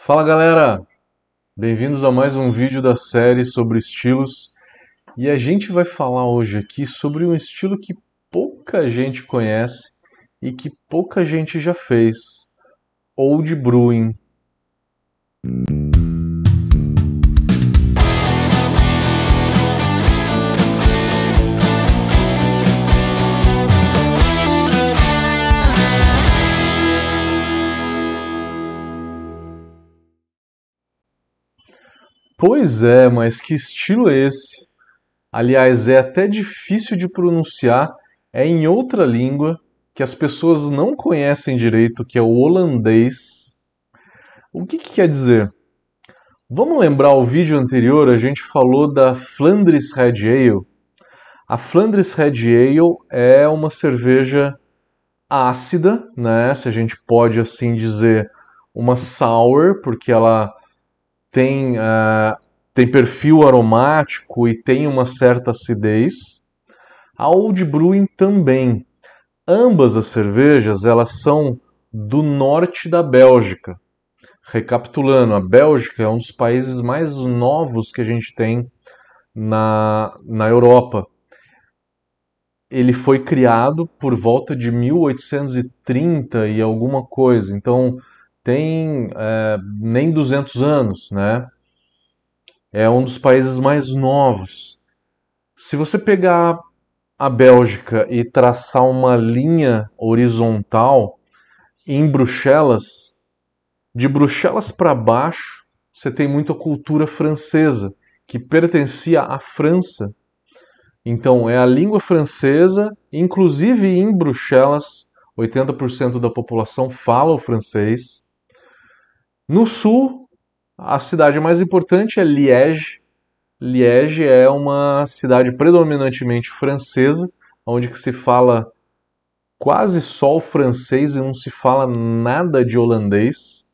Fala galera, bem-vindos a mais um vídeo da série sobre estilos e a gente vai falar hoje aqui sobre um estilo que pouca gente conhece e que pouca gente já fez, Old Brewing. Pois é, mas que estilo é esse? Aliás, é até difícil de pronunciar, é em outra língua que as pessoas não conhecem direito, que é o holandês. O que quer dizer? Vamos lembrar o vídeo anterior, a gente falou da Flanders Red Ale. A Flanders Red Ale é uma cerveja ácida, né? Se a gente pode assim dizer, uma sour, porque ela tem, tem perfil aromático e tem uma certa acidez. A Old Brewing também. Ambas as cervejas, elas são do norte da Bélgica. Recapitulando, a Bélgica é um dos países mais novos que a gente tem na Europa. Ele foi criado por volta de 1830 e alguma coisa, então tem nem 200 anos, né? É um dos países mais novos. Se você pegar a Bélgica e traçar uma linha horizontal em Bruxelas, de Bruxelas para baixo, você tem muita cultura francesa, que pertencia à França. Então, é a língua francesa, inclusive em Bruxelas, 80% da população fala o francês. No sul, a cidade mais importante é Liège. Liège é uma cidade predominantemente francesa, onde que se fala quase só o francês e não se fala nada de holandês.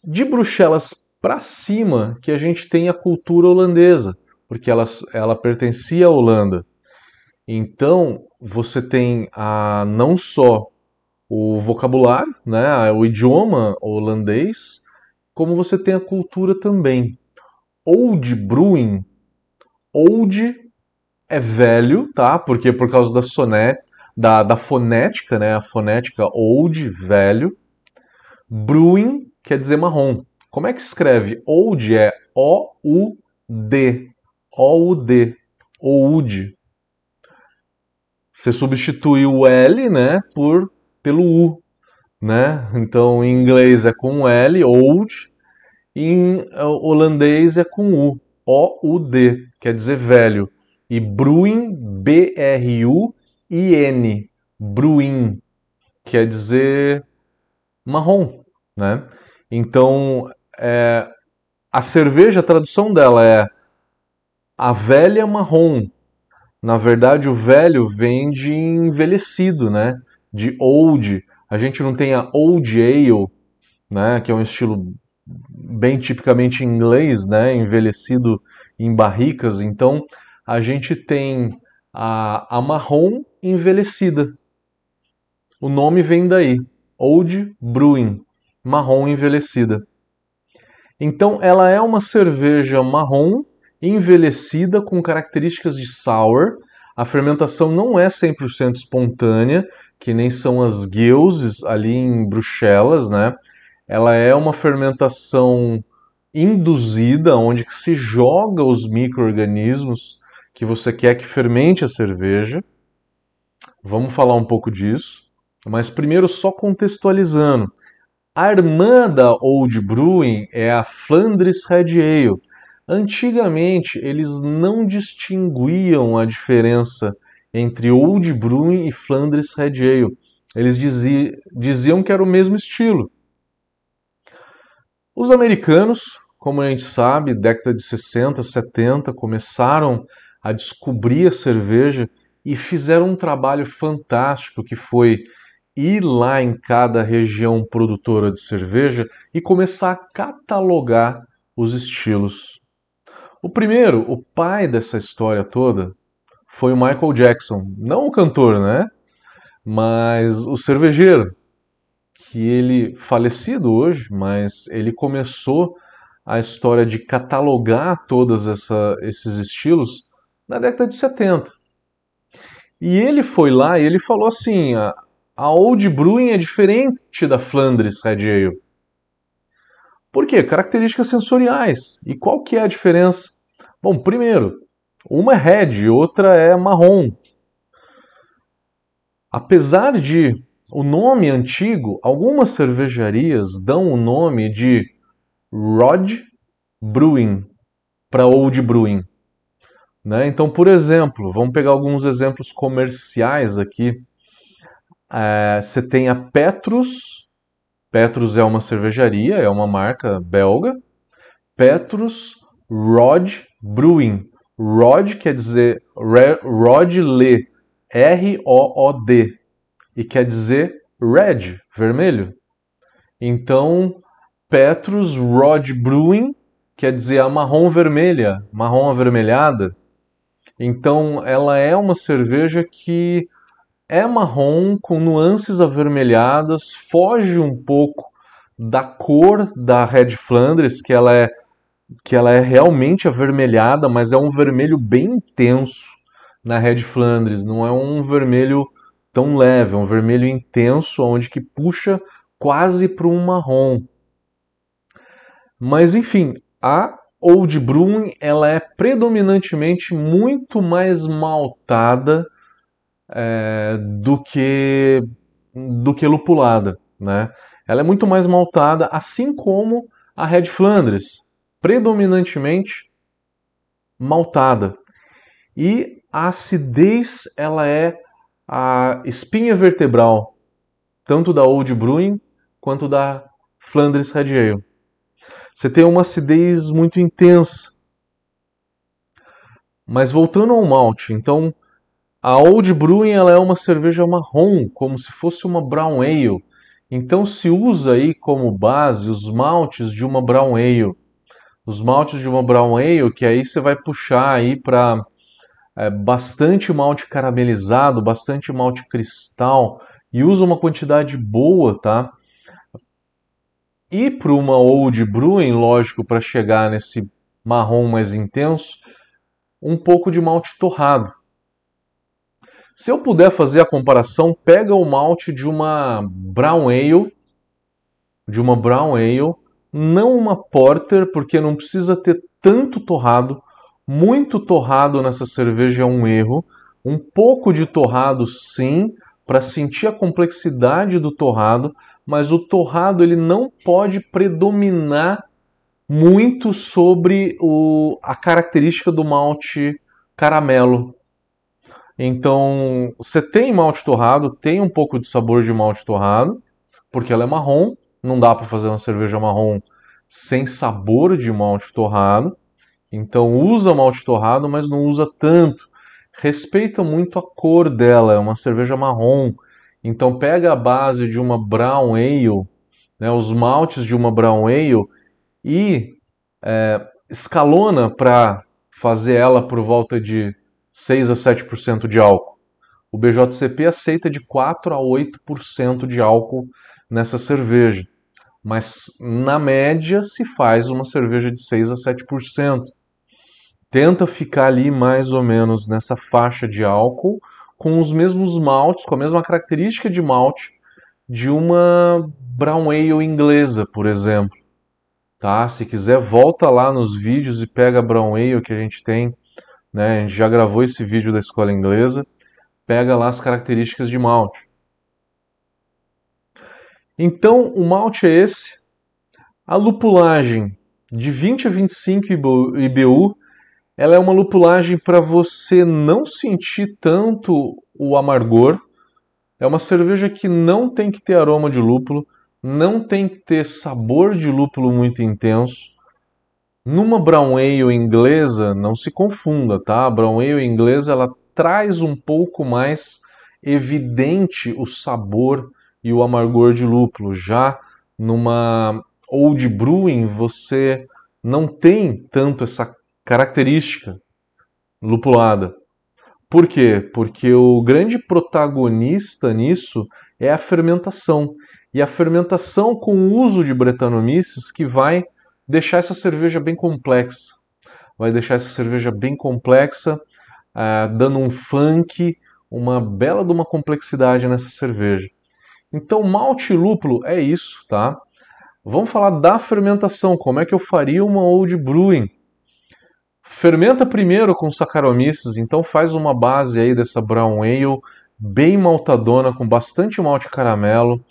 De Bruxelas para cima que a gente tem a cultura holandesa, porque ela pertencia à Holanda. Então você tem não só o vocabulário, né, o idioma holandês, como você tem a cultura também. Old Brewing, old é velho, tá? Porque por causa da fonética, né? A fonética old, velho. Brewing quer dizer marrom. Como é que escreve? Old é O-U-D. O-U-D. Oud. Você substitui o L, né, pelo U, né? Então, em inglês é com L, old, e em holandês é com U, O-U-D, quer dizer velho. E Bruin, B-R-U-I-N, Bruin, quer dizer marrom, né? Então, a cerveja, a tradução dela é a velha marrom. Na verdade, o velho vem de envelhecido, né? De old. A gente não tem a Old Ale, né? Que é um estilo bem tipicamente inglês, né? Envelhecido em barricas. Então, a gente tem a marrom envelhecida. O nome vem daí. Old Brewing. Marrom envelhecida. Então, ela é uma cerveja marrom envelhecida com características de sour. A fermentação não é 100% espontânea, que nem são as gueuzes ali em Bruxelas, né? Ela é uma fermentação induzida, onde que se joga os micro-organismos que você quer que fermente a cerveja. Vamos falar um pouco disso. Mas primeiro só contextualizando. A irmã da Old Brewing é a Flanders Red Ale. Antigamente, eles não distinguiam a diferença entre Old Brewing e Flanders Red Ale. Eles diziam que era o mesmo estilo. Os americanos, como a gente sabe, década de 60, 70, começaram a descobrir a cerveja e fizeram um trabalho fantástico que foi ir lá em cada região produtora de cerveja e começar a catalogar os estilos. O primeiro, o pai dessa história toda, foi o Michael Jackson. Não o cantor, né? Mas o cervejeiro. que ele, falecido hoje, mas ele começou a história de catalogar todos esses estilos na década de 70. E ele foi lá e ele falou assim, a Old Brewing é diferente da Flandres Red Ale. Por quê? Características sensoriais. E qual que é a diferença? Bom, primeiro, uma é red e outra é marrom. Apesar de o nome antigo, algumas cervejarias dão o nome de Rod Brewing para Old Brewing. Né? Então, por exemplo, vamos pegar alguns exemplos comerciais aqui. Você tem a Petrus. Petrus é uma cervejaria, é uma marca belga. Petrus Rod Brewing. Rod quer dizer Rod Le, R-O-O-D, e quer dizer red, vermelho. Então, Petrus Rod Brewing quer dizer a marrom vermelha, marrom avermelhada. Então, ela é uma cerveja que é marrom com nuances avermelhadas, foge um pouco da cor da Red Flandres, que ela é realmente avermelhada, mas é um vermelho bem intenso na Red Flandres, não é um vermelho tão leve, é um vermelho intenso, onde que puxa quase para um marrom. Mas enfim, a Old Brewing ela é predominantemente muito mais maltada do que lupulada, né? Ela é muito mais maltada, assim como a Red Flandres, predominantemente maltada. E a acidez ela é a espinha vertebral, tanto da Old Brewing quanto da Flandres Red Ale. Você tem uma acidez muito intensa. Mas voltando ao malte, então a Old Brewing ela é uma cerveja marrom, como se fosse uma Brown Ale. Então se usa aí como base os maltes de uma Brown Ale. Os maltes de uma Brown Ale, que aí você vai puxar aí para bastante malte caramelizado, bastante malte cristal, e usa uma quantidade boa, tá? E para uma Old Brewing, lógico, para chegar nesse marrom mais intenso, um pouco de malte torrado. Se eu puder fazer a comparação, pega o malte de uma Brown Ale, não uma Porter, porque não precisa ter tanto torrado. Muito torrado nessa cerveja é um erro. Um pouco de torrado, sim, para sentir a complexidade do torrado, mas o torrado ele não pode predominar muito sobre a característica do malte caramelo. Então, você tem malte torrado, tem um pouco de sabor de malte torrado, porque ela é marrom, não dá para fazer uma cerveja marrom sem sabor de malte torrado. Então, usa malte torrado, mas não usa tanto. Respeita muito a cor dela, é uma cerveja marrom. Então, pega a base de uma Brown Ale, né, os maltes de uma Brown Ale, e escalona para fazer ela por volta de 6 a 7% de álcool. O BJCP aceita de 4 a 8% de álcool nessa cerveja, mas na média se faz uma cerveja de 6 a 7%. Tenta ficar ali mais ou menos nessa faixa de álcool, com os mesmos maltes, com a mesma característica de malte de uma Brown Ale inglesa, por exemplo. Tá? Se quiser, volta lá nos vídeos e pega a Brown Ale que a gente tem, né? A gente já gravou esse vídeo da escola inglesa, pega lá as características de malte. Então, o malte é esse. A lupulagem de 20 a 25 IBU, ela é uma lupulagem para você não sentir tanto o amargor. É uma cerveja que não tem que ter aroma de lúpulo, não tem que ter sabor de lúpulo muito intenso. Numa Brown Ale inglesa, não se confunda, tá? A Brown Ale inglesa, ela traz um pouco mais evidente o sabor e o amargor de lúpulo. Já numa Old Brewing, você não tem tanto essa característica lupulada. Por quê? Porque o grande protagonista nisso é a fermentação. e a fermentação com o uso de Brettanomyces que vai deixar essa cerveja bem complexa. Vai deixar essa cerveja bem complexa, dando um funk, uma bela de uma complexidade nessa cerveja. Então, malte e lúpulo é isso, tá? Vamos falar da fermentação, como é que eu faria uma Old Brewing. Fermenta primeiro com Saccharomyces, então faz uma base aí dessa Brown Ale, bem maltadona, com bastante malte caramelo.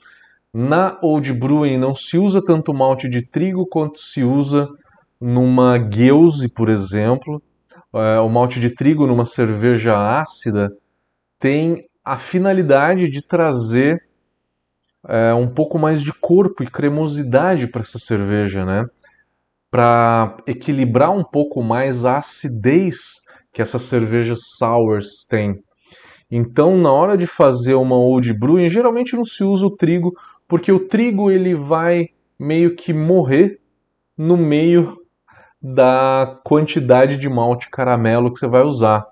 Na Old Brewing não se usa tanto malte de trigo quanto se usa numa Gueuze, por exemplo. O malte de trigo numa cerveja ácida tem a finalidade de trazer um pouco mais de corpo e cremosidade para essa cerveja, né? Para equilibrar um pouco mais a acidez que essas cervejas sours têm. Então, na hora de fazer uma Old Brewing, geralmente não se usa o trigo, porque o trigo ele vai meio que morrer no meio da quantidade de malte caramelo que você vai usar.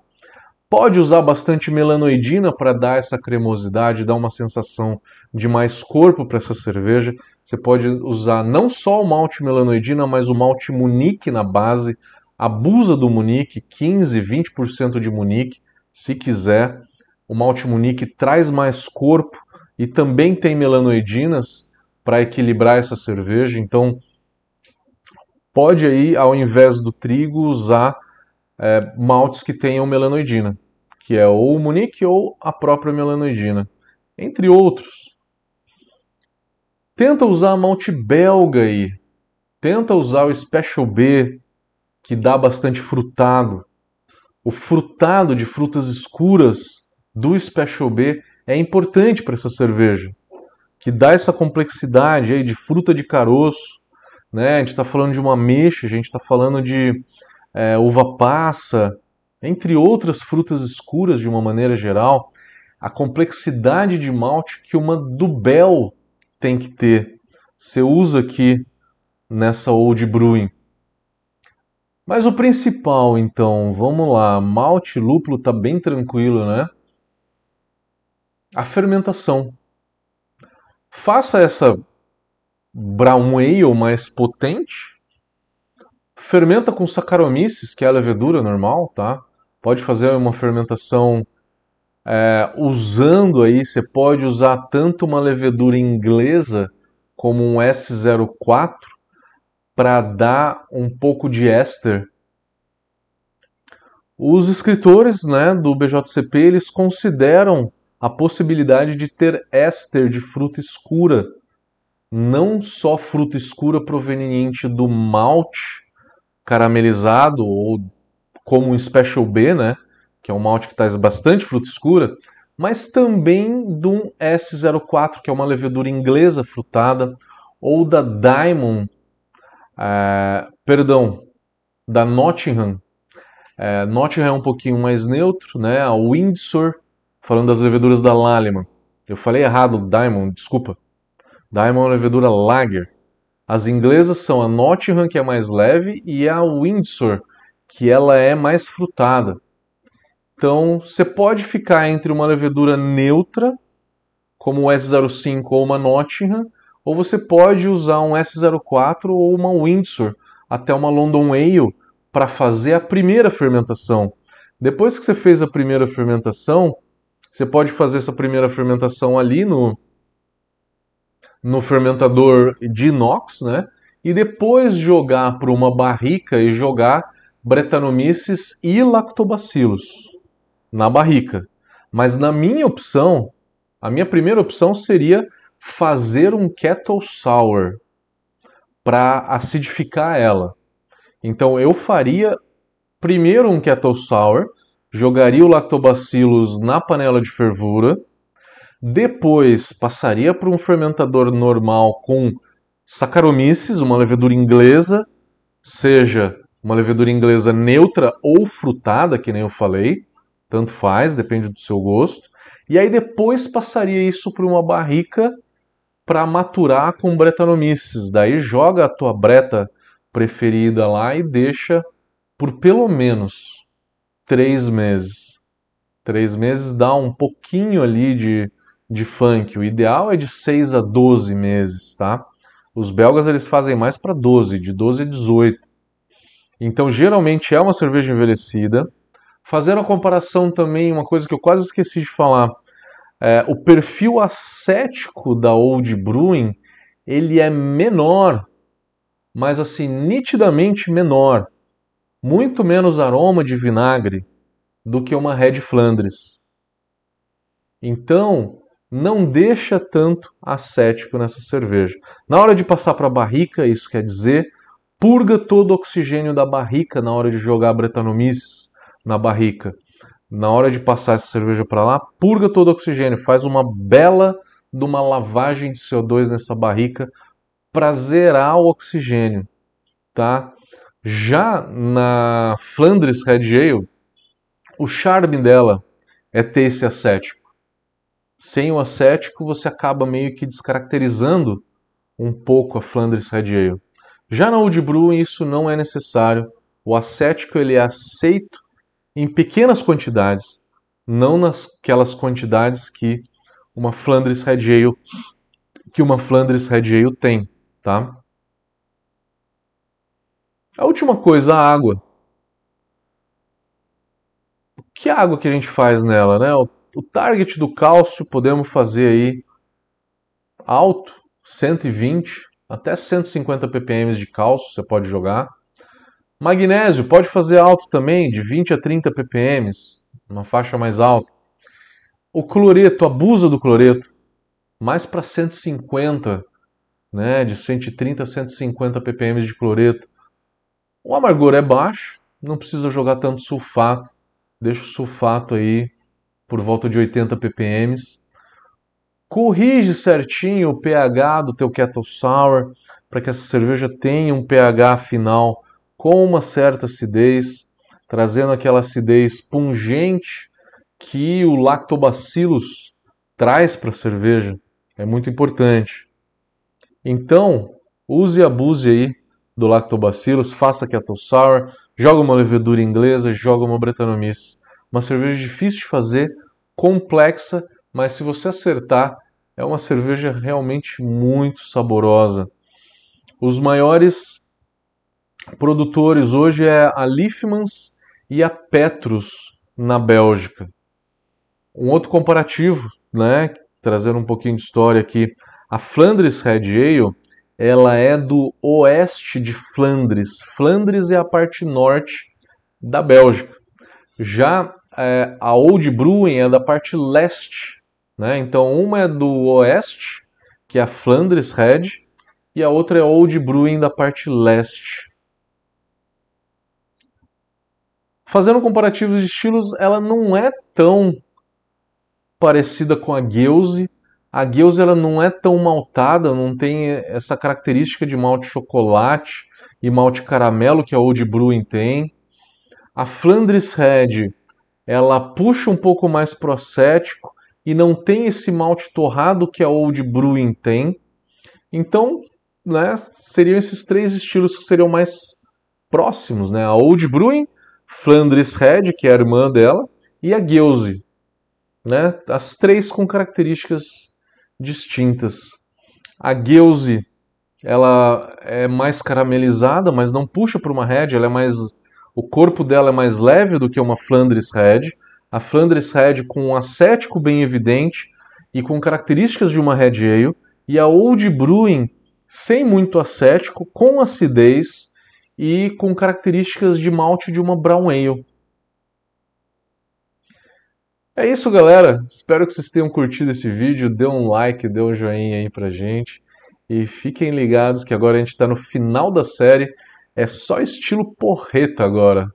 Pode usar bastante melanoidina para dar essa cremosidade, dar uma sensação de mais corpo para essa cerveja. Você pode usar não só o malte melanoidina, mas o malte Munich na base. Abusa do Munich, 15, 20% de Munich, se quiser. O malte Munich traz mais corpo e também tem melanoidinas para equilibrar essa cerveja. Então, pode aí, ao invés do trigo, usar maltes que tenham melanoidina, que é ou o Munich ou a própria melanoidina, entre outros. Tenta usar malte belga aí, tenta usar o Special B, que dá bastante frutado. O frutado de frutas escuras do Special B é importante para essa cerveja, que dá essa complexidade aí de fruta de caroço, né? A gente está falando de uma ameixa, a gente está falando de uva passa, entre outras frutas escuras de uma maneira geral, a complexidade de malte que uma Duvel tem que ter. Você usa aqui nessa Old Brewing. Mas o principal, então, vamos lá, malte e lúpulo tá bem tranquilo, né? A fermentação. Faça essa Brown Ale mais potente. Fermenta com Saccharomyces, que é a levedura normal, tá? Pode fazer uma fermentação usando aí, você pode usar tanto uma levedura inglesa como um S04 para dar um pouco de éster. Os escritores, né, do BJCP, eles consideram a possibilidade de ter éster de fruta escura, não só fruta escura proveniente do malte caramelizado ou como um Special B, né, que é um malte que traz bastante fruta escura, mas também do S04, que é uma levedura inglesa frutada, ou da Diamond, da Nottingham. Nottingham é um pouquinho mais neutro, né? A Windsor, falando das leveduras da Lallemand. Eu falei errado, Diamond, desculpa. Diamond é uma levedura Lager. As inglesas são a Nottingham, que é mais leve, e a Windsor, que ela é mais frutada. Então, você pode ficar entre uma levedura neutra, como o S05 ou uma Nottingham, ou você pode usar um S04 ou uma Windsor, até uma London Ale, para fazer a primeira fermentação. Depois que você fez a primeira fermentação, você pode fazer essa primeira fermentação ali no fermentador de inox, né? E depois jogar para uma barrica e jogar Brettanomyces e Lactobacillus na barrica. Mas na minha opção, a minha primeira opção seria fazer um Kettle Sour para acidificar ela. Então eu faria primeiro um Kettle Sour, jogaria o Lactobacillus na panela de fervura, depois passaria para um fermentador normal com Saccharomyces, uma levedura inglesa, seja uma levedura inglesa neutra ou frutada, que nem eu falei, tanto faz, depende do seu gosto. E aí depois passaria isso para uma barrica para maturar com Brettanomyces. Daí joga a tua breta preferida lá e deixa por pelo menos 3 meses. 3 meses dá um pouquinho ali de funk. O ideal é de 6 a 12 meses, tá? Os belgas eles fazem mais para 12, de 12 a 18. Então, geralmente é uma cerveja envelhecida. Fazendo a comparação também, uma coisa que eu quase esqueci de falar, o perfil acético da Old Brewing, ele é menor, mas assim, nitidamente menor. Muito menos aroma de vinagre do que uma Red Flandres. Então, não deixa tanto acético nessa cerveja. Na hora de passar para a barrica, isso quer dizer, purga todo o oxigênio da barrica na hora de jogar a Brettanomyces na barrica. Na hora de passar essa cerveja para lá, purga todo o oxigênio, faz uma bela de uma lavagem de CO2 nessa barrica para zerar o oxigênio, tá? Já na Flandres Red Ale, o charme dela é ter esse acético. Sem o acético, você acaba meio que descaracterizando um pouco a Flandres Red Ale. Já na Old Brew, isso não é necessário. O acético ele é aceito em pequenas quantidades, não naquelas quantidades que uma Flandres Red Ale tem, tá? A última coisa, a água. Que água que a gente faz nela, né? O target do cálcio podemos fazer aí alto, 120 até 150 ppm de cálcio, você pode jogar. Magnésio pode fazer alto também, de 20 a 30 ppm, uma faixa mais alta. O cloreto, abusa do cloreto, mais para 150, né, de 130 a 150 ppm de cloreto. O amargor é baixo, não precisa jogar tanto sulfato, deixa o sulfato aí por volta de 80 ppm. Corrige certinho o pH do teu Kettle Sour para que essa cerveja tenha um pH final com uma certa acidez, trazendo aquela acidez pungente que o Lactobacillus traz para a cerveja. É muito importante. Então, use e abuse aí do Lactobacillus, faça Kettle Sour, joga uma levedura inglesa, joga uma Brettanomyces. Uma cerveja difícil de fazer, complexa, mas se você acertar, é uma cerveja realmente muito saborosa. Os maiores produtores hoje é a Liefmans e a Petrus na Bélgica. Um outro comparativo, né, trazendo um pouquinho de história aqui, a Flandres Red Ale, ela é do oeste de Flandres. Flandres é a parte norte da Bélgica. Já a Old Brewing é da parte leste, né? Então uma é do oeste, que é a Flandres Red, e a outra é a Old Brewing da parte leste. Fazendo comparativos de estilos, ela não é tão parecida com a Gueuze. A Gueuze ela não é tão maltada, não tem essa característica de malte chocolate e malte caramelo que a Old Brewing tem. A Flandres Red ela puxa um pouco mais pro acético e não tem esse malte torrado que a Old Brewing tem. Então, né, seriam esses três estilos que seriam mais próximos, né? A Old Brewing, Flandres Red, que é a irmã dela, e a Gueuze, né? As três com características distintas. A Gueuze, ela é mais caramelizada, mas não puxa para uma Red, ela é mais o corpo dela é mais leve do que uma Flandres Red. A Flandres Red com um acético bem evidente e com características de uma Red Ale. E a Old Brewing sem muito acético, com acidez e com características de malte de uma Brown Ale. É isso, galera. Espero que vocês tenham curtido esse vídeo. Dê um like, dê um joinha aí pra gente. E fiquem ligados que agora a gente está no final da série. É só estilo porreta agora.